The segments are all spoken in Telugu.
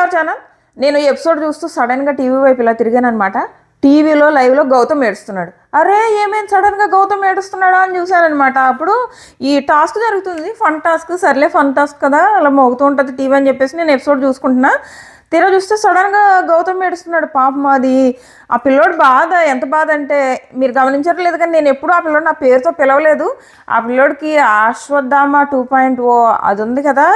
Our channel. నేను ఈ ఎపిసోడ్ చూస్తూ సడన్గా టీవీ వైపు ఇలా తిరిగాను అనమాట. టీవీలో లైవ్లో గౌతమ్ ఏడుస్తున్నాడు. అరే ఏమేం సడన్గా గౌతమ్ ఏడుస్తున్నాడా అని చూశానమాట. అప్పుడు ఈ టాస్క్ జరుగుతుంది, ఫన్ టాస్క్. సర్లే ఫన్ టాస్క్ కదా, అలా మోగుతూ ఉంటుంది టీవీ అని చెప్పేసి నేను ఎపిసోడ్ చూసుకుంటున్నా. తీరా చూస్తే సడన్గా గౌతమ్ ఏడుస్తున్నాడు. పాపం అది ఆ పిల్లోడు బాధ ఎంత బాధ అంటే మీరు గమనించట్లేదు, కానీ నేను ఎప్పుడూ ఆ పిల్లోడు నా పేరుతో పిలవలేదు. ఆ పిల్లోడికి అశ్వత్థామ 2.0 అది ఉంది కదా,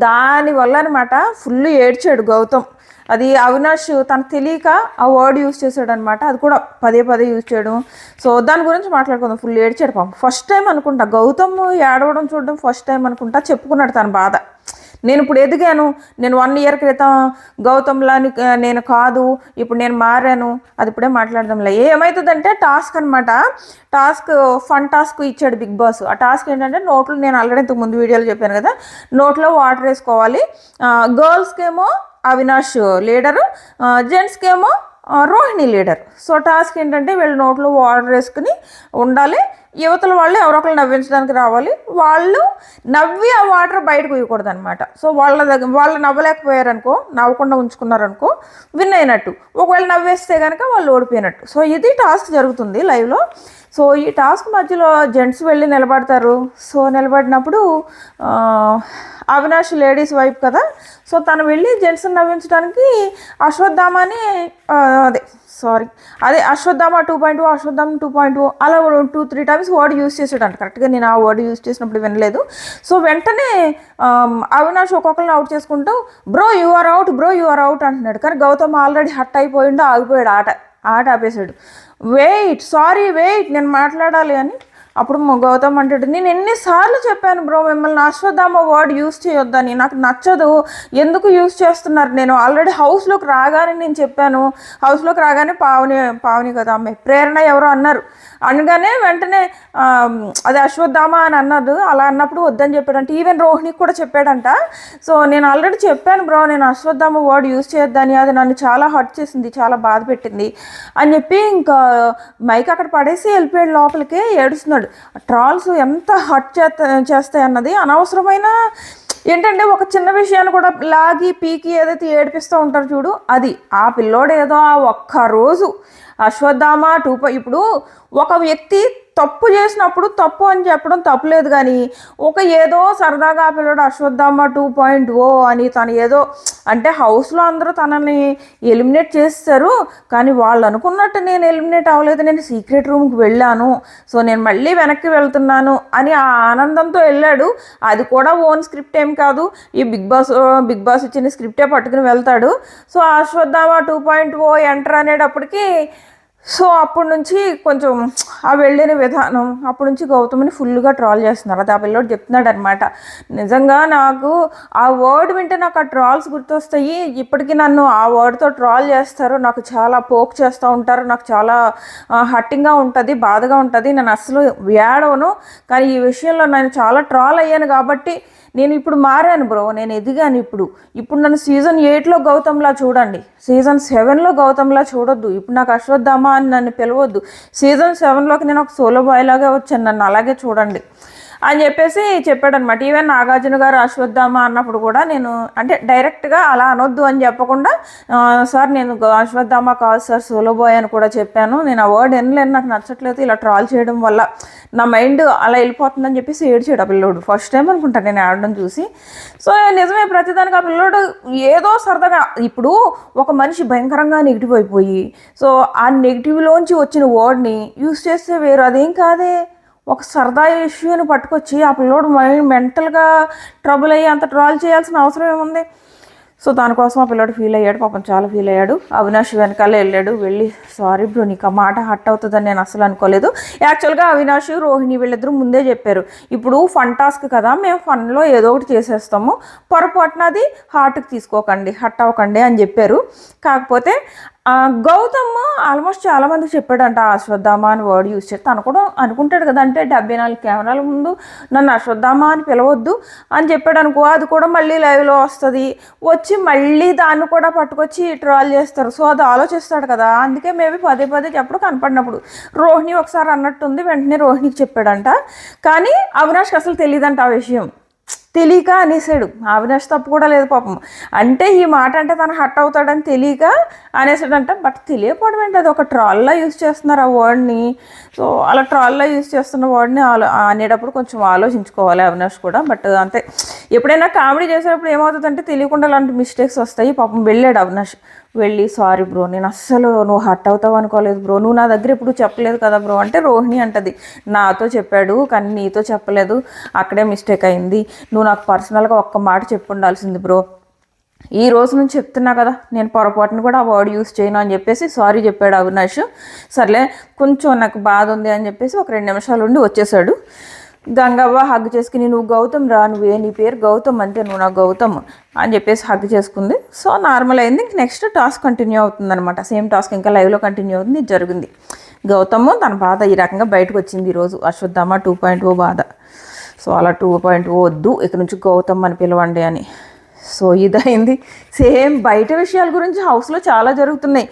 దానివల్ల అనమాట ఫుల్ ఏడ్చాడు గౌతమ్. అది అవినాష్ తనకు తెలియక ఆ వర్డ్ యూజ్ చేశాడు అనమాట. అది కూడా పదే పదే యూజ్ చేయడం. సో దాని గురించి మాట్లాడుకుందాం. ఫుల్ ఏడ్చాడు పాపం. ఫస్ట్ టైం అనుకుంటా గౌతమ్ ఏడవడం చూడడం, ఫస్ట్ టైం అనుకుంటా చెప్పుకున్నాడు తన బాధ. నేను ఇప్పుడు ఎదిగాను, నేను 1 year క్రితం గౌతమ్లాని నేను కాదు, ఇప్పుడు నేను మారాను, అది ఇప్పుడే మాట్లాడదాంలే. ఏమవుతుందంటే టాస్క్ అనమాట. టాస్క్ ఫన్ టాస్క్ ఇచ్చాడు బిగ్ బాస్. ఆ టాస్క్ ఏంటంటే నోట్లో, నేను ఆల్రెడీ ఇంతకు ముందు వీడియోలో చెప్పాను కదా, నోట్లో వాటర్ వేసుకోవాలి. గర్ల్స్కేమో అవినాష్ లీడరు, జెంట్స్కేమో రోహిణి లీడర్. సో టాస్క్ ఏంటంటే వీళ్ళు నోట్లో వాటర్ వేసుకుని ఉండాలి. యువతల వాళ్ళు ఎవరొకరు నవ్వించడానికి రావాలి. వాళ్ళు నవ్వి ఆ వాటర్ బయటకు వేయకూడదు అనమాట. సో వాళ్ళు నవ్వలేకపోయారనుకో, నవ్వకుండా ఉంచుకున్నారనుకో విన్ అయినట్టు. ఒకవేళ నవ్వేస్తే కనుక వాళ్ళు ఓడిపోయినట్టు. సో ఇది టాస్క్ జరుగుతుంది లైవ్లో. సో ఈ టాస్క్ మధ్యలో జెంట్స్ వెళ్ళి నిలబడతారు. సో నిలబడినప్పుడు అవినాష్ లేడీస్ వైపు కదా, సో తను వెళ్ళి జెంట్స్ని నవ్వించడానికి అశ్వత్థామని అదే అశ్వత్థామ 2.0 అశ్వత్థామ 2.0 అలా 2-3 times వర్డ్ యూజ్ చేసాడంట. కరెక్ట్గా నేను ఆ వర్డ్ యూజ్ చేసినప్పుడు వినలేదు. సో వెంటనే అవినాష్ ఒక్కొక్కరిని అవుట్ చేసుకుంటూ బ్రో యు ఆర్ అవుట్ అంటున్నాడు. కానీ గౌతమ్ ఆల్రెడీ హట్ అయిపోయిండు, ఆగిపోయాడు. ఆట ఆపేశాడు. వెయిట్ నేను మాట్లాడాలి అని. అప్పుడు గౌతమ్ అంటాడు, నేను ఎన్నిసార్లు చెప్పాను బ్రో మిమ్మల్ని అశ్వత్థామ వర్డ్ యూజ్ చేయొద్దని, నాకు నచ్చదు, ఎందుకు యూజ్ చేస్తున్నారు? నేను ఆల్రెడీ హౌస్లోకి రాగానే నేను చెప్పాను. హౌస్లోకి రాగానే పావని కదా అమ్మాయి ప్రేరణ ఎవరో అన్నారు. అనగానే వెంటనే అది అశ్వత్థామ అని అన్నది. అలా అన్నప్పుడు వద్దని చెప్పాడంట. ఈవెన్ రోహిణికి కూడా చెప్పాడంట. సో నేను ఆల్రెడీ చెప్పాను బ్రో, నేను అశ్వత్థామ వర్డ్ యూజ్ చేయొద్దని, అది నన్ను చాలా హర్ట్ చేసింది, చాలా బాధ పెట్టింది అని చెప్పి ఇంకా మైక్ అక్కడ పడేసి వెళ్ళిపోయాడు లోపలికి. ఏడుస్తున్నాడు. ట్రాల్స్ ఎంత హర్ట్ చేస్తాయి అన్నది అనవసరమైన ఏంటంటే ఒక చిన్న విషయాన్ని కూడా లాగి పీకి ఏదైతే ఏడిపిస్తూ ఉంటారు చూడు, అది ఆ పిల్లోడు ఏదో ఆ ఒక్కరోజు అశ్వత్థామ 2. ఇప్పుడు ఒక వ్యక్తి తప్పు చేసినప్పుడు తప్పు అని చెప్పడం తప్పులేదు, కానీ ఏదో సరదాగా ఆ పిల్లడు అశ్వత్థామ 2.0 అని తను ఏదో అంటే హౌస్లో అందరూ తనని ఎలిమినేట్ చేస్తారు, కానీ వాళ్ళు అనుకున్నట్టు నేను ఎలిమినేట్ అవ్వలేదు, నేను సీక్రెట్ రూమ్కి వెళ్ళాను, సో నేను మళ్ళీ వెనక్కి వెళ్తున్నాను అని ఆ ఆనందంతో వెళ్ళాడు. అది కూడా ఓన్ స్క్రిప్ట్ ఏం కాదు, ఈ బిగ్ బాస్ ఇచ్చిన స్క్రిప్టే పట్టుకుని వెళ్తాడు. సో అశ్వత్థామ 2.0 ఎంటర్ అనేటప్పటికి సో అప్పటి నుంచి కొంచెం ఆ వెళ్ళిన విధానం, అప్పటి నుంచి గౌతమ్ని ఫుల్గా ట్రాల్ చేస్తున్నారు. అది ఆ పిల్లోడు చెప్తున్నాడు అనమాట. నిజంగా నాకు ఆ వర్డ్ వింటే నాకు ఆ ట్రాల్స్ గుర్తొస్తాయి. ఇప్పటికీ నన్ను ఆ వర్డ్తో ట్రాల్ చేస్తారు, నాకు చాలా పోక్ చేస్తూ ఉంటారు, నాకు చాలా హట్టింగ్గా ఉంటుంది, బాధగా ఉంటుంది, నేను అసలు ఏడవను. కానీ ఈ విషయంలో నేను చాలా ట్రాల్ అయ్యాను కాబట్టి నేను ఇప్పుడు మారాను బ్రో, నేను ఎదిగాను. ఇప్పుడు నన్ను సీజన్ 8లో గౌతమ్లా చూడండి, సీజన్ 7లో గౌతమ్లా చూడొద్దు. ఇప్పుడు నాకు అశ్వత్థామ అని నన్ను పిలవద్దు. సీజన్ 7లోకి నేను ఒక సోలో బాయ్ లాగే వచ్చాను, నన్ను అలాగే చూడండి అని చెప్పేసి చెప్పాడనమాట. ఈవెన్ నాగార్జున గారు అశ్వత్థామ అన్నప్పుడు కూడా నేను అంటే డైరెక్ట్గా అలా అనొద్దు అని చెప్పకుండా, సార్ నేను అశ్వత్థామ కాదు సార్ సోలో బాయ్ అని కూడా చెప్పాను, నేను ఆ వర్డ్ వినలేను, నాకు నచ్చట్లేదు, ఇలా ట్రాల్ చేయడం వల్ల నా మైండ్ అలా వెళ్ళిపోతుందని చెప్పేసి ఏడ్చాడు ఆ పిల్లోడు. ఫస్ట్ టైం అనుకుంటాను నేను ఆడడం చూసి. సో నిజమే, ప్రతిదానికి ఆ పిల్లోడు ఏదో సరదాగా. ఇప్పుడు ఒక మనిషి భయంకరంగా నెగిటివ్ అయిపోయి సో ఆ నెగిటివ్లోంచి వచ్చిన వర్డ్ని యూజ్ చేస్తే వేరు, అదేం కాదే. ఒక సరదా ఇష్యూని పట్టుకొచ్చి ఆ పిల్లోడు మెంటల్గా ట్రబుల్ అయ్యి అంత ట్రాల్ చేయాల్సిన అవసరం ఏముంది? సో దానికోసం ఆ పిల్లోడు ఫీల్ అయ్యాడు, పాపం చాలా ఫీల్ అయ్యాడు. అవినాష్ వెనకాలే వెళ్ళాడు, వెళ్ళి సారీ బ్రో నీకు ఆ మాట హట్ అవుతుందని నేను అసలు అనుకోలేదు. యాక్చువల్గా అవినాష్ రోహిణి వీళ్ళిద్దరూ ముందే చెప్పారు, ఇప్పుడు ఫన్ టాస్క్ కదా, మేము ఫన్లో ఏదో ఒకటి చేసేస్తాము, పొరపాటున అది హార్ట్కి తీసుకోకండి, హట్ అవ్వకండి అని చెప్పారు. కాకపోతే గౌతమ్ ఆల్మోస్ట్ చాలామందికి చెప్పాడంట అశ్వత్థామ అని వర్డ్ యూజ్ చేస్తే. తను కూడా అనుకుంటాడు కదా, అంటే 74 కెమెరాల ముందు నన్ను అశ్వత్థామ అని పిలవద్దు అని చెప్పాడు అనుకో, అది కూడా మళ్ళీ లైవ్లో వస్తుంది, వచ్చి మళ్ళీ దాన్ని కూడా పట్టుకొచ్చి ట్రాల్ చేస్తారు. సో అది ఆలోచిస్తాడు కదా, అందుకే మేబీ పదే చెప్పడం కనపడినప్పుడు రోహిణి ఒకసారి అన్నట్టుంది, వెంటనే రోహిణికి చెప్పాడంట. కానీ అవినాష్కి అసలు తెలియదంట ఆ విషయం. తెలియక అనేసాడు. అవినాష్ తప్పు కూడా లేదు పాపం. అంటే ఈ మాట అంటే తను హట్ అవుతాడని తెలియక అనేసాడంట. బట్ తెలియకపోవడం ఏంటి, అది ఒక ట్రాల్లా యూజ్ చేస్తున్నారు ఆ వర్డ్ని. సో అలా ట్రాల్లా యూజ్ చేస్తున్న వర్డ్ని అనేటప్పుడు కొంచెం ఆలోచించుకోవాలి అవినాష్ కూడా. బట్ అంతే, ఎప్పుడైనా కామెడీ చేసేటప్పుడు ఏమవుతుందంటే తెలియకుండా అలాంటి మిస్టేక్స్ వస్తాయి. పాపం వెళ్ళాడు అవినాష్, వెళ్ళి సారీ బ్రో, నేను అస్సలు నువ్వు హట్ అవుతావు అనుకోలేదు బ్రో, నువ్వు నా దగ్గర ఎప్పుడు చెప్పలేదు కదా బ్రో అంటే రోహిణి అంటది, నాతో చెప్పాడు కానీ నీతో చెప్పలేదు, అక్కడే మిస్టేక్ అయింది, నువ్వు నాకు పర్సనల్గా ఒక్క మాట చెప్పు ఉండాల్సింది బ్రో, ఈ రోజు నుంచి చెప్తున్నా కదా నేను పొరపాటును కూడా ఆ వర్డ్ యూస్ చేయను అని చెప్పేసి సారీ చెప్పాడు అవినాష్. సర్లే కొంచెం నాకు బాధ ఉంది అని చెప్పేసి ఒక 2 నిమిషాలు ఉండి వచ్చేసాడు. గంగవ్వ హగ్ చేసుకుని, నువ్వు గౌతమ్ రా, నువ్వే నీ పేరు గౌతమ్ అంటే నువ్వు నాకు గౌతమ్ అని చెప్పేసి హగ్ చేసుకుంది. సో నార్మల్ అయింది. ఇంక నెక్స్ట్ టాస్క్ కంటిన్యూ అవుతుందన్నమాట. సేమ్ టాస్క్ ఇంకా లైవ్లో కంటిన్యూ అవుతుంది. ఇది జరిగింది. గౌతమ్ తన బాధ ఈ రకంగా బయటకు వచ్చింది ఈరోజు, అశ్వత్థామ 2.0 బాధ. సో అలా 2.0 వద్దు, ఇక నుంచి గౌతమ్ అని పిలవండి అని. సో ఇదైంది. సేమ్ బయట విషయాల గురించి హౌస్లో చాలా జరుగుతున్నాయి.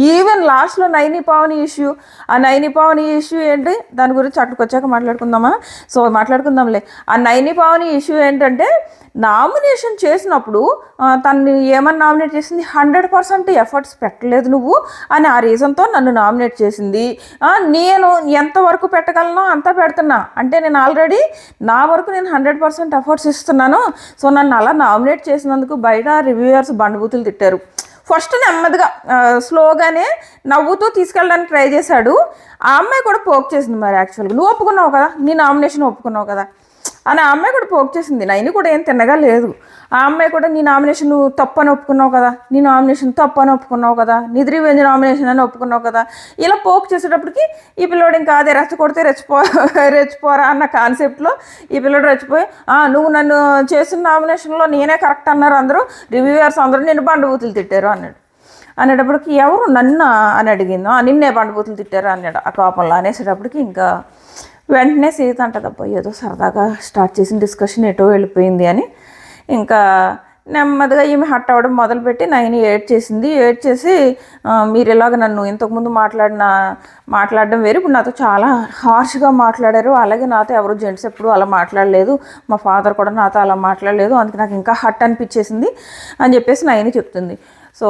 ఈవెన్ లాస్ట్లో నైని పావని ఇష్యూ, ఆ నైని పావని ఇష్యూ ఏంటి దాని గురించి అక్కడికి వచ్చాక మాట్లాడుకుందామా. సో మాట్లాడుకుందాంలే. ఆ నైని పావని ఇష్యూ ఏంటంటే, నామినేషన్ చేసినప్పుడు తనని ఏమని నామినేట్ చేసింది, 100% ఎఫర్ట్స్ పెట్టలేదు నువ్వు అని ఆ రీజన్తో నన్ను నామినేట్ చేసింది. నేను ఎంతవరకు పెట్టగలనో అంతా పెడుతున్నా, అంటే నేను ఆల్రెడీ నా వరకు నేను 100% ఎఫర్ట్స్ ఇస్తున్నాను. సో నన్ను అలా నామినేట్ చేసినందుకు బయట రివ్యూయర్స్ బండబూతులు తిట్టారు. ఫస్ట్ నెమ్మదిగా స్లోగానే నవ్వుతూ తీసుకెళ్ళడానికి ట్రై చేశాడు. ఆ అమ్మాయి కూడా పోక్ చేసింది. మరి యాక్చువల్గా నువ్వు ఒప్పుకున్నావు కదా, నీ నామినేషన్ ఒప్పుకున్నావు కదా అని ఆ అమ్మాయి కూడా పోక్ చేసింది. నైని కూడా ఏం తిన్నగా లేదు. ఆ అమ్మాయి కూడా నీ నామినేషన్ నువ్వు తప్పు అని ఒప్పుకున్నావు కదా, నీ నామినేషన్ తప్పు అని ఒప్పుకున్నావు కదా, నీ రివెంజ్ నామినేషన్ అని ఒప్పుకున్నావు కదా. ఇలా పోక్ చేసేటప్పటికి ఈ పిల్లోడు ఇంకా అదే రెచ్చగొడితే రెచ్చిపోరా అన్న కాన్సెప్ట్లో ఈ పిల్లోడు రెచ్చిపోయి, నువ్వు నన్ను చేసిన నామినేషన్లో నేనే కరెక్ట్ అన్నారు అందరూ, రివ్యూవర్స్ అందరూ నేను బండబూతులు తిట్టారు అన్నాడు. అనేటప్పటికి ఎవరు నన్ను అని అడిగిందో, నిన్నే బండబూతులు తిట్టారు అన్నాడు ఆ కోపంలో. అనేసేటప్పటికి ఇంకా వెంటనే సీత అంటదబ్బా ఏదో సరదాగా స్టార్ట్ చేసిన డిస్కషన్ ఎటో వెళ్ళిపోయింది అని ఇంకా నెమ్మదిగా ఈమె హట్ అవ్వడం మొదలుపెట్టి నైని ఏడ్ చేసి మీరు ఇలాగ నన్ను ఇంతకుముందు మాట్లాడడం వేరు, ఇప్పుడు నాతో చాలా హార్ష్గా మాట్లాడారు, అలాగే నాతో ఎవరు జెంట్స్ ఎప్పుడు అలా మాట్లాడలేదు, మా ఫాదర్ కూడా నాతో అలా మాట్లాడలేదు, అందుకే నాకు ఇంకా హట్ అనిపించేసింది అని చెప్పేసి నైని చెప్తుంది. సో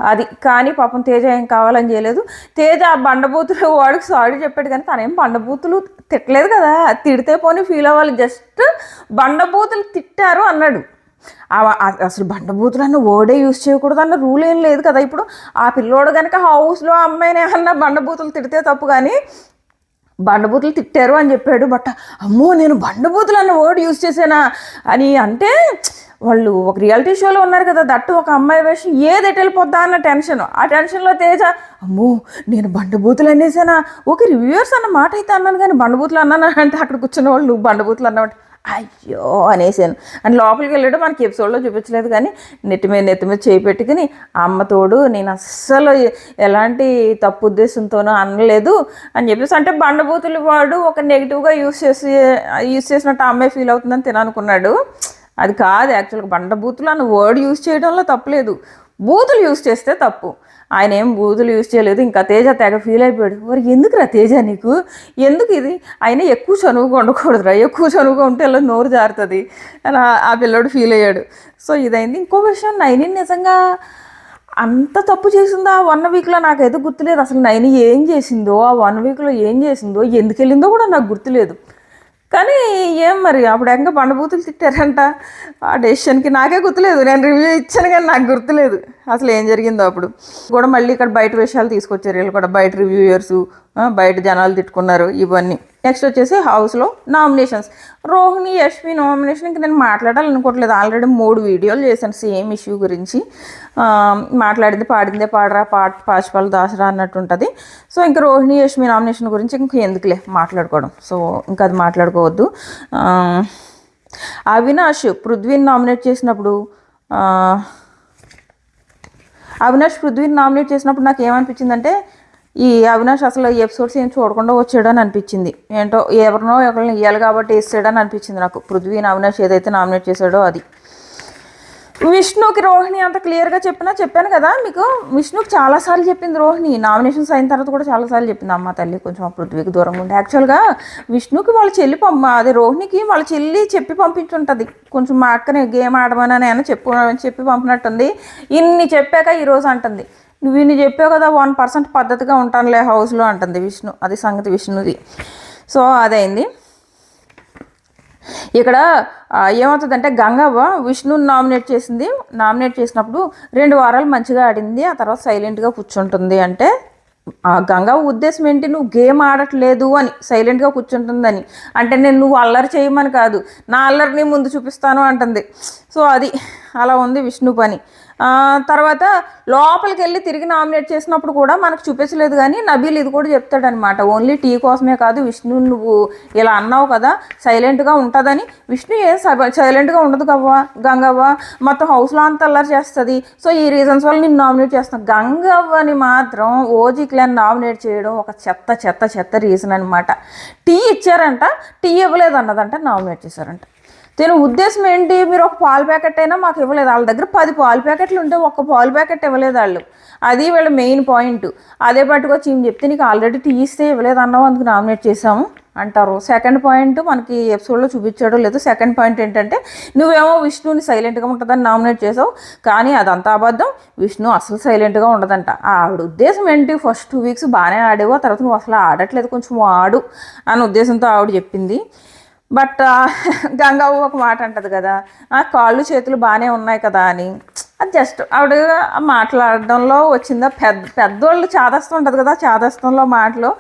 అది కానీ పాపం తేజ ఏం కావాలని చేయలేదు. తేజ ఆ బండబూతులు వాడికి సారీ చెప్పాడు కానీ తనేం బండబూతులు తిట్టలేదు కదా, తిడితే పోనీ ఫీల్ అవ్వాలి, జస్ట్ బండబూతులు తిట్టారు అన్నాడు. అసలు బండబూతులు అన్న వర్డే యూజ్ చేయకూడదు అన్న రూల్ ఏం లేదు కదా. ఇప్పుడు ఆ పిల్లోడు కనుక హౌస్లో అమ్మాయిని అన్న బండబూతులు తిడితే తప్పు, కానీ బండబూతులు తిట్టారు అని చెప్పాడు. బట్ అమ్మో నేను బండబూతులు అన్న వర్డ్ యూజ్ చేశానా అని అంటే, వాళ్ళు ఒక రియాలిటీ షోలో ఉన్నారు కదా, దట్టు ఒక అమ్మాయి వేషం ఏది ఎటు వెళ్ళిపోద్దా అన్న టెన్షన్, ఆ టెన్షన్లో తేజ అమ్మో నేను బండబూతులు అనేసానా, ఓకే రివ్యూవర్స్ అన్న మాట అయితే అన్నాను కానీ బండబూతులు అన్నాను అంటే అక్కడ కూర్చున్న వాళ్ళు నువ్వు బండబూతులు అన్నమాట అయ్యో అనేసాను అని లోపలికి వెళ్ళడం మనకి ఎపిసోడ్లో చూపించలేదు కానీ నెత్తి మీద చేయి పెట్టుకుని అమ్మ తోడు నేను అస్సలు ఎలాంటి తప్పు ఉద్దేశంతోనూ అనలేదు అని చెప్పేసి, అంటే బండబూతులు వాడు ఒక నెగిటివ్గా యూజ్ చేసినట్టు అమ్మాయి ఫీల్ అవుతుందని తిననుకున్నాడు. అది కాదు యాక్చువల్గా బండబూతులు అన్న వర్డ్ యూజ్ చేయడంలో తప్పులేదు, బూతులు యూజ్ చేస్తే తప్పు. ఆయన ఏం బూతులు యూజ్ చేయలేదు. ఇంకా తేజ తెగ ఫీల్ అయిపోయాడు, మరి ఎందుకురా తేజ నీకు ఎందుకు ఇది, ఆయన ఎక్కువ చనువుగా ఉండకూడదురా, ఎక్కువ చనువుగా ఉంటే అలా నోరు జారుతుంది అని ఆ పిల్లోడు ఫీల్ అయ్యాడు. సో ఇదైంది. ఇంకో విషయం, నైని నిజంగా అంత తప్పు చేసిందో ఆ 1 వీక్లో నాకైతే గుర్తులేదు. అసలు నైని ఏం చేసిందో ఆ 1 వీక్లో ఏం చేసిందో ఎందుకు వెళ్ళిందో కూడా నాకు గుర్తులేదు. కానీ ఏం మరి అప్పుడు ఇంకా బండబూతులు తిట్టారంట ఆ డెసిషన్కి, నాకే గుర్తులేదు, నేను రివ్యూ ఇచ్చాను కానీ నాకు గుర్తులేదు అసలు ఏం జరిగిందో. అప్పుడు కూడా మళ్ళీ ఇక్కడ బయట విషయాలు తీసుకొచ్చారు వీళ్ళు కూడా, బయట రివ్యూయర్స్ బయట జనాలు తిట్టుకున్నారు ఇవన్నీ. నెక్స్ట్ వచ్చేసి హౌస్లో నామినేషన్స్, రోహిణి యశ్వి నామినేషన్ ఇంక నేను మాట్లాడాలనుకోవట్లేదు, ఆల్రెడీ 3 వీడియోలు చేశాను సేమ్ ఇష్యూ గురించి. మాట్లాడింది పాడిందే పాడరా పాచిపాలు దాసరా అన్నట్టు ఉంటుంది. సో ఇంకా రోహిణి యశ్వి నామినేషన్ గురించి ఇంక ఎందుకులే మాట్లాడుకోవడం, సో ఇంకా అది మాట్లాడుకోవద్దు. అవినాష్ పృథ్వీని నామినేట్ చేసినప్పుడు నాకు ఏమనిపించిందంటే, ఈ అవినాష్ అసలు ఈ ఎపిసోడ్స్ ఏం చూడకుండా వచ్చాడని అనిపించింది. ఏంటో ఎవరినో ఒకరిని ఇవ్వాలి కాబట్టి వేసాడని అనిపించింది నాకు. పృథ్వీని అవినాష్ ఏదైతే నామినేట్ చేశాడో అది. విష్ణుకి రోహిణి అంత క్లియర్గా చెప్పాను కదా మీకు. విష్ణుకి చాలాసార్లు చెప్పింది రోహిణి, నామినేషన్స్ అయిన తర్వాత కూడా చాలాసార్లు చెప్పింది అమ్మ తల్లి కొంచెం పృథ్వీకి దూరంగా ఉండే. యాక్చువల్గా విష్ణుకి వాళ్ళ చెల్లి అదే రోహిణికి వాళ్ళ చెల్లి చెప్పి పంపించుంటుంది, కొంచెం మా అక్కని గేమ్ ఆడమని నేను చెప్పి పంపినట్టుంది. ఇన్ని చెప్పాక ఈరోజు అంటుంది, నువ్వు ఇన్ని చెప్పావు కదా 1% పద్ధతిగా ఉంటానులే హౌస్లో అంటుంది విష్ణు. అది సంగతి విష్ణుది. సో అదైంది. ఇక్కడ ఏమవుతుందంటే గంగవ్వ విష్ణుని నామినేట్ చేసింది. నామినేట్ చేసినప్పుడు 2 వారాలు మంచిగా ఆడింది, ఆ తర్వాత సైలెంట్గా కూర్చుంటుంది. అంటే గంగవ్వ ఉద్దేశం ఏంటి, నువ్వు గేమ్ ఆడట్లేదు అని, సైలెంట్గా కూర్చుంటుందని. అంటే నేను నువ్వు అల్లరి చేయమని కాదు, నా అల్లరిని ముందు చూపిస్తాను అంటుంది. సో అది అలా ఉంది విష్ణు పని. తర్వాత లోపలికి వెళ్ళి తిరిగి నామినేట్ చేసినప్పుడు కూడా మనకు చూపించలేదు, కానీ నబీల్ ఇది కూడా చెప్తాడనమాట, ఓన్లీ టీ కోసమే కాదు విష్ణు నువ్వు ఇలా అన్నావు కదా సైలెంట్గా ఉంటుందని. విష్ణు ఏం సైలెంట్గా ఉండదు గంగవ్వ, మొత్తం హౌస్లో అంతా అల్లరి చేస్తుంది. సో ఈ రీజన్స్ వల్ల నేను నామినేట్ చేస్తాను. గంగవ్వని మాత్రం ఓజీ క్లాన్ నామినేట్ చేయడం ఒక చెత్త చెత్త చెత్త రీజన్ అనమాట. టీ ఇచ్చారంట, టీ ఇవ్వలేదు అన్నదంట, నామినేట్ చేశారంట. దీని ఉద్దేశం ఏంటి, మీరు ఒక పాలు ప్యాకెట్ అయినా మాకు ఇవ్వలేదు. వాళ్ళ దగ్గర 10 పాలు ప్యాకెట్లు ఉంటే ఒక్క పాలు ప్యాకెట్ ఇవ్వలేదు వాళ్ళు. అది వీళ్ళ మెయిన్ పాయింట్. అదే పట్టుకొచ్చి ఈమె చెప్తే నీకు ఆల్రెడీ టీ ఇస్తే ఇవ్వలేదు అన్నావు, అందుకు నామినేట్ చేసాము అంటారు. సెకండ్ పాయింట్ మనకి ఎపిసోడ్లో చూపించాడో లేదు. సెకండ్ పాయింట్ ఏంటంటే నువ్వేమో విష్ణుని సైలెంట్గా ఉంటుందని నామినేట్ చేసావు, కానీ అదంతా అబద్ధం. విష్ణు అసలు సైలెంట్గా ఉండదంట. ఆవిడ ఉద్దేశం ఏంటి, ఫస్ట్ 2 వీక్స్ బాగానే ఆడేవో, తర్వాత నువ్వు అసలు ఆడట్లేదు, కొంచెం ఆడు అనే ఉద్దేశంతో ఆవిడ చెప్పింది. బట్ గంగవ్వ ఒక మాట అంటది కదా, కాళ్ళు చేతులు బాగానే ఉన్నాయి కదా అని. అది జస్ట్ ఆవిడ మాట్లాడడంలో వచ్చిందా, పెద్దోళ్ళు చాదస్తం ఉంటుంది కదా, చాదస్తంలో మాటలు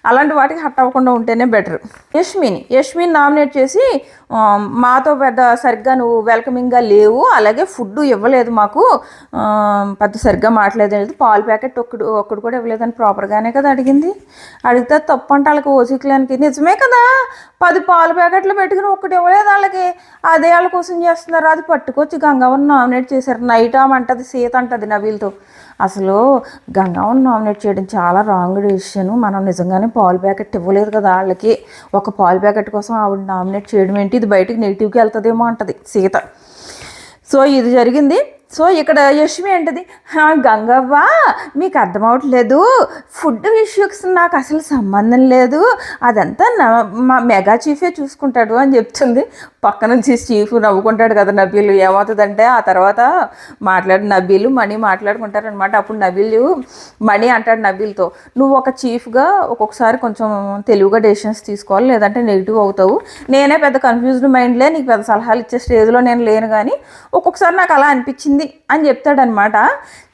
అలాంటి వాటికి హట్ అవ్వకుండా ఉంటేనే బెటర్. యష్మిని నామినేట్ చేసి మాతో పెద్ద సరిగ్గా నువ్వు వెల్కమింగ్గా లేవు, అలాగే ఫుడ్ ఇవ్వలేదు మాకు, పెద్ద సరిగ్గా మాట్లాడలేదు, పాలు ప్యాకెట్ ఒక్కడు కూడా ఇవ్వలేదని ప్రాపర్గానే కదా అడిగింది. అడిగితే తప్పు అంటే వాళ్ళకి ఓసిక్లానికి నిజమే కదా, 10 పాలు ప్యాకెట్లు పెట్టుకుని ఒక్కటి ఇవ్వలేదు వాళ్ళకి, అదే వాళ్ళ కోసం చేస్తున్నారు. అది పట్టుకొచ్చి గంగవ్వని నామినేట్ చేశారు. నైట్ ఆమె అంటది, సీత అంటది నబీల్తో, అసలు గంగవ్వని నామినేట్ చేయడం చాలా రాంగ్ డెసిషన్, మనం నిజంగానే పాలు ప్యాకెట్ ఇవ్వలేదు కదా వాళ్ళకి, ఒక పాలు ప్యాకెట్ కోసం ఆవిడ నామినేట్ చేయడం ఏంటి, ఇది బయటికి నెగిటివ్కి వెళ్తుందేమో అంటది సీత. సో ఇది జరిగింది. సో ఇక్కడ యష్మి అంటది, గంగవ్వ మీకు అర్థమవట్లేదు, ఫుడ్ ఇష్యూస్ నాకు అసలు సంబంధం లేదు, అదంతా మా మెగా చీఫే చూసుకుంటాడు అని చెప్తుంది. పక్క నుంచి చీఫ్ నవ్వుకుంటాడు కదా నబీలు. ఏమవుతుందంటే ఆ తర్వాత నబీలు మణి మాట్లాడుకుంటారనమాట. అప్పుడు మణి అంటాడు నబీల్తో, నువ్వు ఒక చీఫ్గా ఒక్కొక్కసారి కొంచెం తెలివిగా డెసిషన్స్ తీసుకోవాలి, లేదంటే నెగిటివ్ అవుతావు. నేనే పెద్ద కన్ఫ్యూజ్డ్ మైండ్లే, నీకు పెద్ద సలహాలు ఇచ్చే స్టేజ్లో నేను లేను, కానీ ఒక్కొక్కసారి నాకు అలా అనిపించింది అని చెప్తాడనమాట.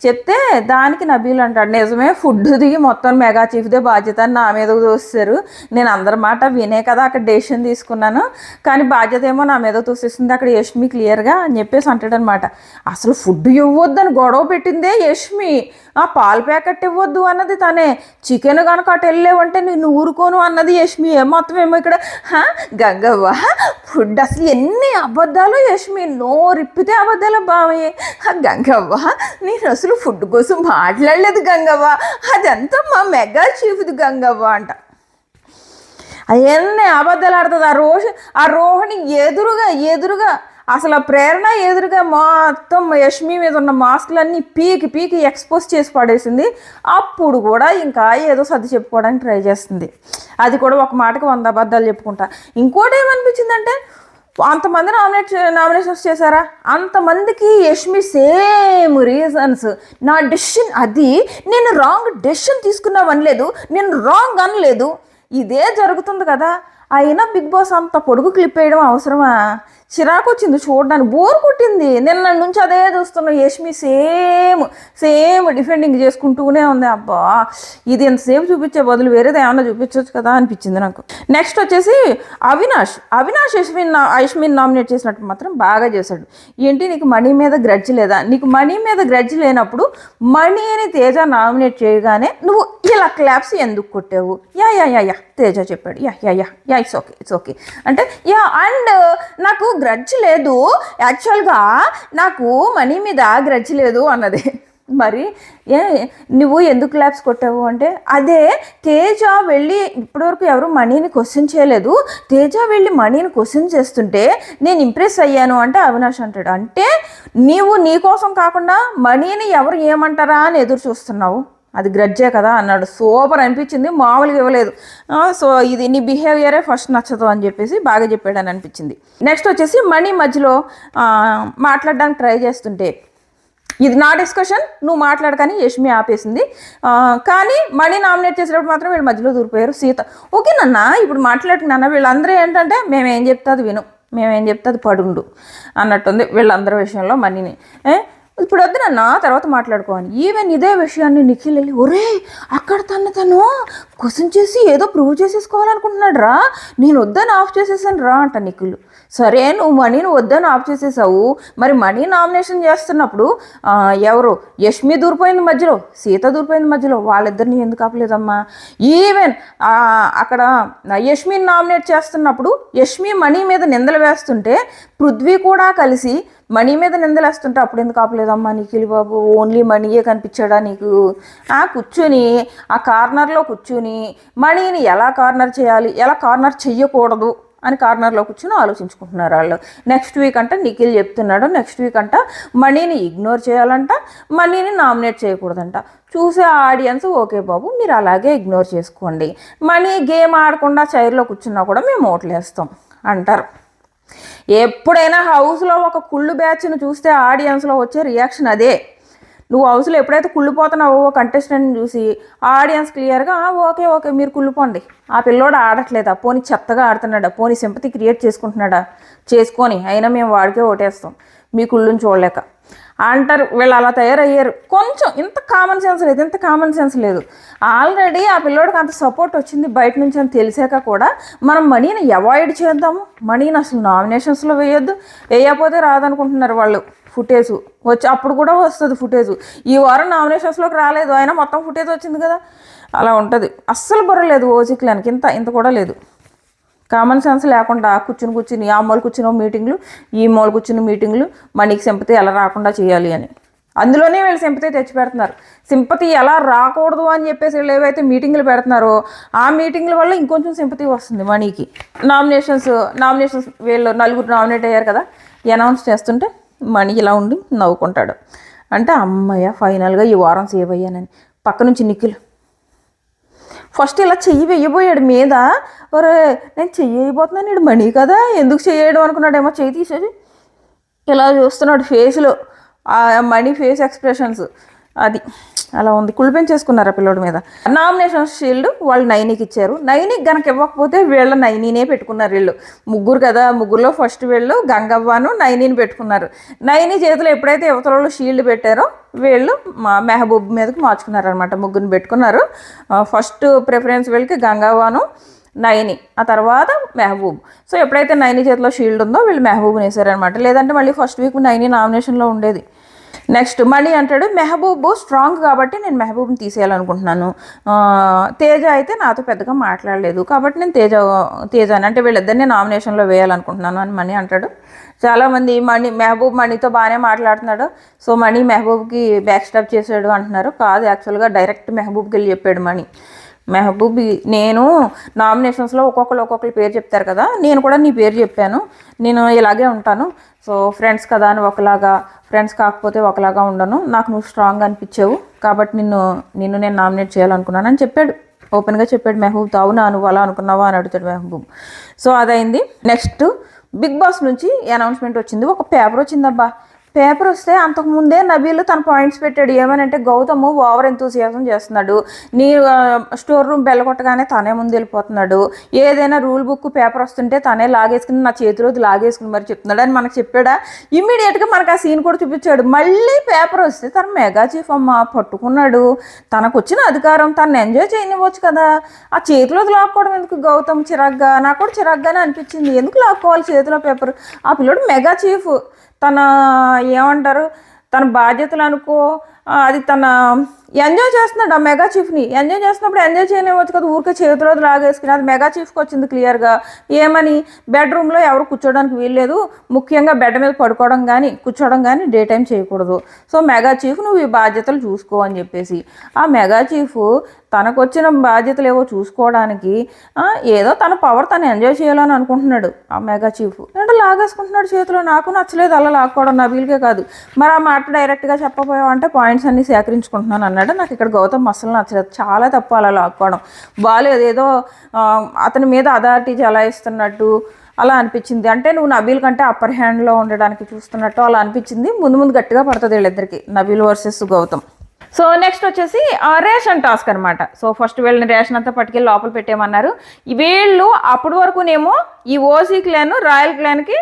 చెప్తే దానికి నబీల్ అంటాడు, నిజమే ఫుడ్ దిగి మొత్తం మెగా చీఫ్దే బాధ్యత అని నా మీద తోస్తారు, నేను అందరి మాట వినే కదా అక్కడ డెసిషన్ తీసుకున్నాను, కానీ బాధ్యత ఏమో నా మీద తోసేస్తుంది అక్కడ యష్మి క్లియర్గా అని చెప్పేసి అంటాడనమాట. అసలు ఫుడ్ ఇవ్వద్దని గొడవ పెట్టిందే యష్మి, ఆ పాలు ప్యాకెట్ ఇవ్వద్దు అన్నది తనే, చికెన్ కనుక అటు వెళ్ళేవంటే నేను ఊరుకోను అన్నది యష్మి. మొత్తం ఏమో ఇక్కడ గంగవ్వ ఫుడ్ అసలు ఎన్ని అబద్ధాలు యష్మి, నోరిప్పితే అబద్ధాలు బావయ్యే. గంగవ్వ నేను అసలు ఫుడ్ కోసం మాట్లాడలేదు గంగవ్వ, అదంతా మా మెగా చీఫ్ది గంగవ్వ అంట. అవన్నీ అబద్ధాలు ఆడుతుంది ఆ రోహిణి ఎదురుగా అసలు ఆ ప్రేరణ ఎదురుగా మొత్తం యష్మి మీద ఉన్న మాస్కులన్నీ పీకి ఎక్స్పోజ్ చేసి పడేసింది. అప్పుడు కూడా ఇంకా ఏదో సర్ది చెప్పుకోవడానికి ట్రై చేస్తుంది. అది కూడా ఒక మాటకి 100 అబద్ధాలు చెప్పుకుంటా. ఇంకోటి ఏమనిపించిందంటే, అంతమంది నామినేషన్స్ చేశారా, అంతమందికి యష్మి సేమ్ రీజన్స్, నా డెసిషన్ అది, నేను రాంగ్ డెసిషన్ తీసుకున్నావు అనలేదు, నేను రాంగ్ అనలేదు, ఇదే జరుగుతుంది కదా. అయినా బిగ్ బాస్ అంత పొడుగు క్లిప్ వేయడం అవసరమా? చిరాకు వచ్చింది చూడడానికి, బోర్ కొట్టింది. నిన్న నుంచి అదే చూస్తున్నా, యష్మి సేమ్ డిఫెండింగ్ చేసుకుంటూనే ఉంది. అబ్బా ఇది ఎంతసేపు చూపించే బదులు వేరేది ఏమన్నా చూపించవచ్చు కదా అనిపించింది నాకు. నెక్స్ట్ వచ్చేసి అవినాష్ యష్మిని నామినేట్ చేసినట్టు మాత్రం బాగా చేశాడు. ఏంటి నీకు మనీ మీద గ్రడ్జ్ లేదా? నీకు మనీ మీద గ్రడ్జ్ లేనప్పుడు మనీ అని తేజ నామినేట్ చేయగానే నువ్వు ఇలా క్లాప్స్ ఎందుకు కొట్టావు? యా తేజ చెప్పాడు, యా ఇట్స్ ఓకే అంటే అండ్ నాకు గ్రడ్జ్ లేదు, యాక్చువల్గా నాకు మనీ మీద గ్రడ్జ్ లేదు అన్నది. మరి నువ్వు ఎందుకు క్లాప్స్ కొట్టావు అంటే, అదే తేజ వెళ్ళి ఇప్పటివరకు ఎవరు మనీని క్వశ్చన్ చేయలేదు, తేజ వెళ్ళి మనీని క్వశ్చన్ చేస్తుంటే నేను ఇంప్రెస్ అయ్యాను అంటే అవినాష్ అంటాడు. అంటే నీవు నీ కోసం కాకుండా మనీని ఎవరు ఏమంటారా అని ఎదురు చూస్తున్నావు, అది గ్రడ్జే కదా అన్నాడు. సూపర్ అనిపించింది, మామూలుగా ఇవ్వలేదు. సో ఇది నీ బిహేవియరే ఫస్ట్ నచ్చదు అని చెప్పేసి బాగా చెప్పాడని అనిపించింది. నెక్స్ట్ వచ్చేసి మణి మధ్యలో మాట్లాడడానికి ట్రై చేస్తుంటే, ఇది నా డిస్కషన్, నువ్వు మాట్లాడకని యష్మి ఆపేసింది. కానీ మణి నామినేట్ చేసేటప్పుడు మాత్రం వీళ్ళు మధ్యలో దూరిపోయారు. సీత ఓకే నాన్న ఇప్పుడు మాట్లాడుకున్నా, వీళ్ళందరూ ఏంటంటే మేమేం చెప్తే అది విను, మేమేం చెప్తే అది పడుండు అన్నట్టుంది వీళ్ళందరి విషయంలో. మనీని ఇప్పుడు వద్దు నన్న తర్వాత మాట్లాడుకోవాలి. ఈవెన్ ఇదే విషయాన్ని నిఖిల్ వెళ్ళి ఒరే అక్కడ తను క్వశ్చన్ చేసి ఏదో ప్రూవ్ చేసేసుకోవాలనుకుంటున్నాడు రా, నేను వద్దని ఆఫ్ చేసేసాను రా అంట నిఖిల్. సరే నువ్వు మనీని వద్దని ఆఫ్ చేసేసావు, మరి మనీ నామినేషన్ చేస్తున్నప్పుడు ఎవరు యష్మి దూరిపోయింది మధ్యలో, సీత దూరిపోయింది మధ్యలో, వాళ్ళిద్దరిని ఎందుకు ఆపలేదమ్మా? ఈవెన్ అక్కడ యష్మిని నామినేట్ చేస్తున్నప్పుడు యష్మి మనీ మీద నిందలు వేస్తుంటే పృథ్వీ కూడా కలిసి మనీ మీద నిందలేస్తుంటే అప్పుడు ఎందుకు ఆపలేదమ్మా నిఖిల్ బాబు? ఓన్లీ మనీయే కనిపించాడా నీకు? కూర్చుని ఆ కార్నర్లో కూర్చుని మనీని ఎలా కార్నర్ చేయాలి, ఎలా కార్నర్ చెయ్యకూడదు అని కార్నర్లో కూర్చొని ఆలోచించుకుంటున్నారు వాళ్ళు. నెక్స్ట్ వీక్ అంట నిఖిల్ చెప్తున్నాడు, నెక్స్ట్ వీక్ అంట మనీని ఇగ్నోర్ చేయాలంట, మనీని నామినేట్ చేయకూడదంట. చూసే ఆడియన్స్ ఓకే బాబు మీరు అలాగే ఇగ్నోర్ చేసుకోండి, మనీ గేమ్ ఆడకుండా చైర్లో కూర్చున్నా కూడా మేము ఓట్లు వేస్తాం అంటారు. ఎప్పుడైనా హౌస్లో ఒక కుళ్ళు బ్యాచ్ను చూస్తే ఆడియన్స్లో వచ్చే రియాక్షన్ అదే. నువ్వు హౌస్లో ఎప్పుడైతే కుళ్ళిపోతున్నావో కంటెస్టెంట్ని చూసి ఆడియన్స్ క్లియర్గా ఓకే ఓకే మీరు కుళ్ళిపోండి, ఆ పిల్లోడు ఆడట్లేదా, పోనీ చెత్తగా ఆడుతున్నాడా, పోనీ సింపతి క్రియేట్ చేసుకుంటున్నాడా, చేసుకొని అయినా మేము వాడికే ఓటేస్తాం మీ కుళ్ళుని చూడలేక అంటారు. వీళ్ళు అలా తయారయ్యారు. కొంచెం ఇంత కామన్ సెన్స్ లేదు, ఇంత కామన్ సెన్స్ లేదు. ఆల్రెడీ ఆ పిల్లోడికి అంత సపోర్ట్ వచ్చింది బయట నుంచి అని తెలిసాక కూడా మనం మనీని అవాయిడ్ చేద్దాము, మనీని అసలు నామినేషన్స్లో వేయొద్దు, వేయకపోతే రాదనుకుంటున్నారు వాళ్ళు. ఫుటేజ్ వచ్చి అప్పుడు కూడా వస్తుంది ఫుటేజ్. ఈ వారం నామినేషన్స్లోకి రాలేదు, అయినా మొత్తం ఫుటేజ్ వచ్చింది కదా, అలా ఉంటుంది. అస్సలు బుర్రలేదు ఓజిక్లానికి, ఇంత కూడా లేదు. కామన్ సెన్స్ లేకుండా కూర్చుని ఆ మూల కూర్చున్న మీటింగ్లు, ఈ మూల కూర్చున్న మీటింగ్లు, మనీకి సింపతి ఎలా రాకుండా చేయాలి అని. అందులోనే వీళ్ళు సింపతి తెచ్చి పెడుతున్నారు. సింపతి ఎలా రాకూడదు అని చెప్పేసి వీళ్ళు ఏవైతే మీటింగ్లు పెడుతున్నారో ఆ మీటింగ్ల వల్ల ఇంకొంచెం సింపతి వస్తుంది మనీకి. నామినేషన్స్ వీళ్ళు 4 నామినేట్ అయ్యారు కదా, అనౌన్స్ చేస్తుంటే మనీ ఇలా ఉండి నవ్వుకుంటాడు. అంటే అమ్మయ్య ఫైనల్గా ఈ వారం సేవ్ అయ్యానని. పక్క నుంచి నిఖిల్ ఫస్ట్ ఇలా చెయ్యి వెయ్యబోయాడు మీద, ఒరే నేను చెయ్యి వేయబోతున్నాను, ఇడు మనీ కదా ఎందుకు చెయ్యడం అనుకున్నాడేమో, చెయ్యి తీసేసి ఇలా చూస్తున్నాడు ఫేస్లో ఆ మనీ ఫేస్ ఎక్స్ప్రెషన్స్. అది అలా ఉంది. కుళ్ళిపెంచేసుకున్నారు ఆ పిల్లోడి మీద. నామినేషన్ షీల్డ్ వాళ్ళు నైనికి ఇచ్చారు. నైనికి గనక ఇవ్వకపోతే వీళ్ళ నైనీనే పెట్టుకున్నారు. వీళ్ళు ముగ్గురు కదా, ముగ్గురులో ఫస్ట్ వీళ్ళు గంగవ్వను నైనీని పెట్టుకున్నారు. నైని చేతిలో ఎప్పుడైతే యువతలలో షీల్డ్ పెట్టారో వీళ్ళు మెహబూబ్ మీదకి మార్చుకున్నారనమాట. ముగ్గురిని పెట్టుకున్నారు. ఫస్ట్ ప్రిఫరెన్స్ వీళ్ళకి గంగవ్వను నైని, ఆ తర్వాత మెహబూబ్. సో ఎప్పుడైతే నైని చేతిలో షీల్డ్ ఉందో వీళ్ళు మెహబూబ్ని వేసారనమాట. లేదంటే మళ్ళీ ఫస్ట్ వీక్ నైని నామినేషన్లో ఉండేది. నెక్స్ట్ మణి అంటాడు మెహబూబ్ స్ట్రాంగ్ కాబట్టి నేను మెహబూబ్ని తీసేయాలనుకుంటున్నాను, తేజ అయితే నాతో పెద్దగా మాట్లాడలేదు కాబట్టి నేను తేజాని అంటే వీళ్ళిద్దరిని నామినేషన్లో వేయాలనుకుంటున్నాను అని మణి అంటాడు. చాలామంది మెహబూబ్ మణితో బాగానే మాట్లాడుతున్నాడు, సో మణి మెహబూబ్కి బ్యాక్ స్టాప్ చేశాడు అంటున్నారు. కాదు, యాక్చువల్గా డైరెక్ట్ మెహబూబ్కి వెళ్ళి చెప్పాడు మణి. మెహబూబ్ నేను నామినేషన్స్లో ఒక్కొక్కరు పేరు చెప్తారు కదా, నేను కూడా నీ పేరు చెప్పాను, నేను ఇలాగే ఉంటాను, సో ఫ్రెండ్స్ కదా అని ఒకలాగా, ఫ్రెండ్స్ కాకపోతే ఒకలాగా ఉండను, నాకు నువ్వు స్ట్రాంగ్ అనిపించావు కాబట్టి నిన్ను నేను నామినేట్ చేయాలనుకున్నాను అని చెప్పాడు. ఓపెన్గా చెప్పాడు మెహబూబ్. అవునా నువ్వు అలా అనుకున్నావా అని అడుగుతాడు మెహబూబ్. సో అదైంది. నెక్స్ట్ బిగ్ బాస్ నుంచి అనౌన్స్మెంట్ వచ్చింది. ఒక పేపర్ వచ్చిందబ్బా. పేపర్ వస్తే అంతకుముందే నబీల్ తన పాయింట్స్ పెట్టాడు. ఏమనంటే గౌతమ్ ఓవర్ ఎంతూసియాజం చేస్తున్నాడు, నీ స్టోర్ రూమ్ బెల్ల కొట్టగానే తనే ముందు వెళ్ళిపోతున్నాడు, ఏదైనా రూల్ బుక్ పేపర్ వస్తుంటే తనే లాగేసుకుని నా చేతిలో లాగేసుకుని మరి చెప్తున్నాడు అని మనకు చెప్పాడా. ఇమ్మీడియట్గా మనకు ఆ సీన్ కూడా చూపించాడు. మళ్ళీ పేపర్ వస్తే తన మెగా చీఫ్ అమ్మ పట్టుకున్నాడు, తనకు వచ్చిన అధికారం తను ఎంజాయ్ చేయనివ్వచ్చు కదా, ఆ చేతిలో లాక్కోవడం ఎందుకు గౌతమ్? చిరాగ్గా, నాకు కూడా చిరాగ్గానే అనిపించింది, ఎందుకు లాక్కోవాలి చేతిలో పేపర్? ఆ పిల్లడు మెగా చీఫ్, తన ఏమంటారు తన బాధ్యతలు అనుకో, అది తన ఎంజాయ్ చేస్తున్నాడు ఆ మెగా చీఫ్ని. ఎంజాయ్ చేస్తున్నప్పుడు ఎంజాయ్ చేయలేవచ్చు కదా, ఊరికే చేతిలో లాగేసుకుని. అది మెగా చీఫ్కి వచ్చింది క్లియర్గా. ఏమని, బెడ్రూమ్లో ఎవరు కూర్చోడానికి వీల్లేదు, ముఖ్యంగా బెడ్ మీద పడుకోవడం కానీ కూర్చోవడం కానీ డే టైం చేయకూడదు. సో మెగా చీఫ్ నువ్వు ఈ బాధ్యతలు చూసుకో అని చెప్పేసి, ఆ మెగా చీఫ్ తనకు వచ్చిన బాధ్యతలు ఏవో చూసుకోవడానికి ఏదో తన పవర్ తను ఎంజాయ్ చేయాలని అనుకుంటున్నాడు ఆ మెగా చీఫ్. అంటే లాగేసుకుంటున్నాడు చేతిలో. నాకు నచ్చలేదు అలా లాక్కోవడం, నబీల్కే కాదు. మరి ఆ మాట డైరెక్ట్గా చెప్పపోయావు అంటే పాయింట్స్ అన్నీ సేకరించుకుంటున్నాను అన్నాడు. నాకు ఇక్కడ గౌతమ్ అస్సలు నచ్చలేదు, చాలా తప్పు అలా లాక్కోవడం, బాగాలేదు. ఏదో అతని మీద అథారిటీ చలాయిస్తున్నట్టు అలా అనిపించింది. అంటే నువ్వు నబీల్ కంటే అప్పర్ హ్యాండ్లో ఉండడానికి చూస్తున్నట్టు అలా అనిపించింది. ముందు ముందు గట్టిగా పడుతుంది వీళ్ళిద్దరికి, Nabeel versus Gautam. So next వచ్చేసి రేషన్ టాస్క్ అనమాట. సో ఫస్ట్ వీళ్ళని రేషన్ అంతా పట్టుకెళ్ళి లోపల పెట్టేయమన్నారు. వీళ్ళు అప్పటి వరకునేమో ఈ ఓసీ క్లాన్ రాయల్ క్లాన్కి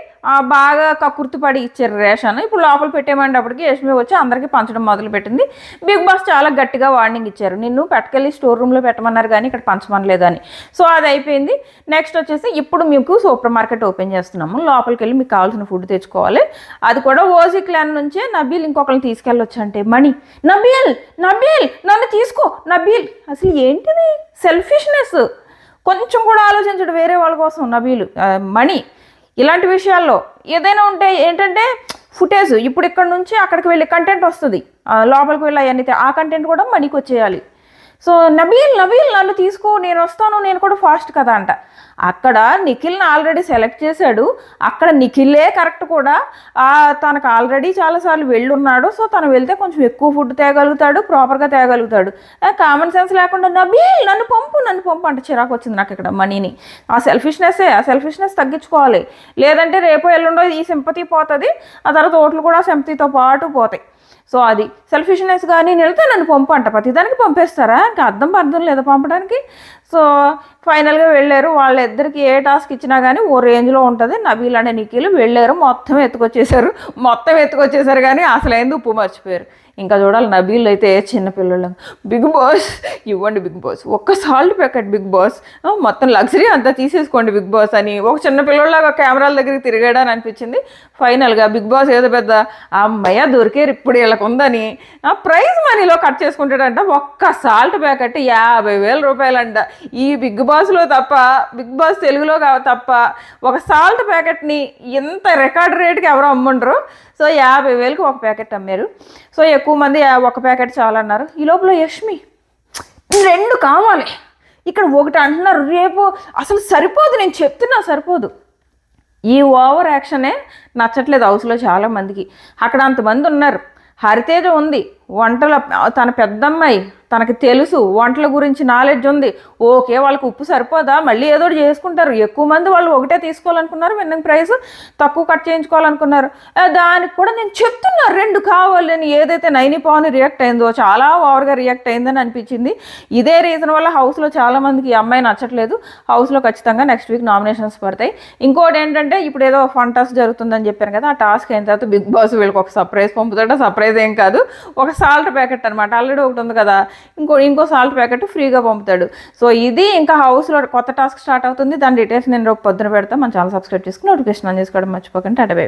బాగా కక్కుర్తిపడి ఇచ్చారు రేషన్. ఇప్పుడు లోపల పెట్టేయమనేటప్పటికి యష్మి వచ్చి అందరికీ పంచడం మొదలుపెట్టింది. బిగ్ బాస్ చాలా గట్టిగా వార్నింగ్ ఇచ్చారు, నిన్ను పట్టుకెళ్ళి స్టోర్ రూమ్లో పెట్టమన్నారు కానీ ఇక్కడ పంచమనలేదని. సో అది అయిపోయింది. నెక్స్ట్ వచ్చేసి ఇప్పుడు మీకు సూపర్ మార్కెట్ ఓపెన్ చేస్తున్నాము, లోపలికి వెళ్ళి మీకు కావాల్సిన ఫుడ్ తెచ్చుకోవాలి. అది కూడా ఓసీ క్లాన్ నుంచే నబీల్ ఇంకొకరిని తీసుకెళ్ళొచ్చు అంటే మణి, నబీల్ నన్ను తీసుకో నబీల్. అసలు ఏంటిది సెల్ఫిష్నెస్, కొంచెం కూడా ఆలోచించడు వేరే వాళ్ళ కోసం నబీల్. మణి ఇలాంటి విషయాల్లో ఏదైనా ఉంటే ఏంటంటే ఫుటేజ్ ఇప్పుడు ఇక్కడ నుంచి అక్కడికి వెళ్ళి కంటెంట్ వస్తుంది, లోపలికి వెళ్ళి అవన్నీ ఆ కంటెంట్ కూడా మణికి వచ్చేయాలి. సో నబీల్ నన్ను తీసుకో, నేను వస్తాను, నేను కూడా ఫాస్ట్ కదా అంట. అక్కడ నిఖిల్ని ఆల్రెడీ సెలెక్ట్ చేశాడు, అక్కడ నిఖిల్లే కరెక్ట్ కూడా. తనకు ఆల్రెడీ చాలాసార్లు వెళ్ళున్నాడు. సో తను వెళ్తే కొంచెం ఎక్కువ ఫుడ్ తేగలుగుతాడు, ప్రాపర్గా తేగలుగుతాడు. కామన్ సెన్స్ లేకుండా నబీల్ నన్ను పంపు అంటే చిరాకు వచ్చింది నాకు ఇక్కడ మనీని. ఆ సెల్ఫిష్నెస్ తగ్గించుకోవాలి, లేదంటే రేపు ఎల్లుండో ఈ సింపతి పోతుంది, ఆ తర్వాత ఓట్లు కూడా సింపతితో పాటు పోతాయి. సో అది సెల్ఫిష్నెస్. కానీ వెళ్తే నన్ను పంపు అంట, ప్రతిదానికి పంపేస్తారా? ఇంకా అర్థం లేదా పంపడానికి. సో ఫైనల్గా వెళ్ళారు. వాళ్ళిద్దరికి ఏ టాస్క్ ఇచ్చినా కానీ ఓ రేంజ్లో ఉంటుంది. నబీల్ అనే నిఖిల్ వెళ్ళారు, మొత్తం ఎత్తుకొచ్చేసారు కానీ అసలు ఏంది ఉప్పు మర్చిపోయారు. ఇంకా చూడాలి నబీల్ అయితే చిన్నపిల్లలు, బిగ్ బాస్ ఇవ్వండి బిగ్ బాస్, ఒక్క సాల్ట్ ప్యాకెట్ బిగ్ బాస్, మొత్తం లగ్జరీ అంతా తీసేసుకోండి బిగ్ బాస్ అని ఒక చిన్న పిల్లలాగా కెమెరాల దగ్గరికి తిరిగాడని అనిపించింది. ఫైనల్గా బిగ్ బాస్ ఏదో పెద్ద అమ్మయ్య దొరికారు ఇప్పుడు వీళ్ళకు ఉందని ప్రైజ్ మనీలో కట్ చేసుకుంటాడంట. ఒక్క సాల్ట్ ప్యాకెట్ 50,000 రూపాయలంట. ఈ బిగ్ బాస్లో తప్ప, బిగ్ బాస్ తెలుగులో తప్ప ఒక సాల్ట్ ప్యాకెట్ని ఎంత రికార్డ్ రేట్కి ఎవరో అమ్ముండ్రు. సో 50,000కి ఒక ప్యాకెట్ అమ్మారు. సో ఎక్కువ మంది ఒక ప్యాకెట్ చాలన్నారు. ఈ లోపల యష్మి 2 కావాలి, ఇక్కడ 1 అంటున్నారు. రేపు అసలు సరిపోదు, నేను చెప్తున్నా సరిపోదు. ఈ ఓవర్ యాక్షనే నచ్చట్లేదు హౌస్లో చాలామందికి. అక్కడ అంతమంది ఉన్నారు, హరితేజ ఉంది, వంటల తన పెద్దమ్మాయి, తనకి తెలుసు వంటల గురించి నాలెడ్జ్ ఉంది. ఓకే, వాళ్ళకి ఉప్పు సరిపోదా, మళ్ళీ ఏదో చేసుకుంటారు. ఎక్కువ మంది వాళ్ళు ఒకటే తీసుకోవాలనుకున్నారు, విన్నింగ్ ప్రైస్ తక్కువ కట్ చేయించుకోవాలనుకున్నారు. దానికి కూడా నేను చెప్తున్నా 2 కావాలని. ఏదైతే నైని పవన్ రియాక్ట్ అయిందో చాలా ఓవర్గా రియాక్ట్ అయిందని అనిపించింది. ఇదే రీజన్ వల్ల హౌస్లో చాలామందికి ఈ అమ్మాయి నచ్చట్లేదు. హౌస్లో ఖచ్చితంగా నెక్స్ట్ వీక్ నామినేషన్స్ పడతాయి. ఇంకోటి ఏంటంటే ఇప్పుడు ఏదో ఫన్ టాస్క్ జరుగుతుందని చెప్పాను కదా, ఆ టాస్క్ అయిన తర్వాత బిగ్ బాస్ వీళ్ళకి ఒక సర్ప్రైజ్ పంపుతాడు. సర్ప్రైజ్ ఏం కాదు, ఒక సాల్ట్ ప్యాకెట్ అనమాట. ఆల్రెడీ ఒకటి ఉంది కదా, ఇంకో సాల్ట్ ప్యాకెట్ ఫ్రీగా పంపుతాడు. సో ఇది ఇంకా హౌస్లో కొత్త టాస్క్ స్టార్ట్ అవుతుంది. దాని డీటెయిల్స్ నేను రేపు పొద్దున పెడతాను. మన ఛానల్ సబ్స్క్రైబ్ చేసుకుని నోటిఫికేషన్ ఆన్ చేసుకోవడం మర్చిపోకండి. అటవే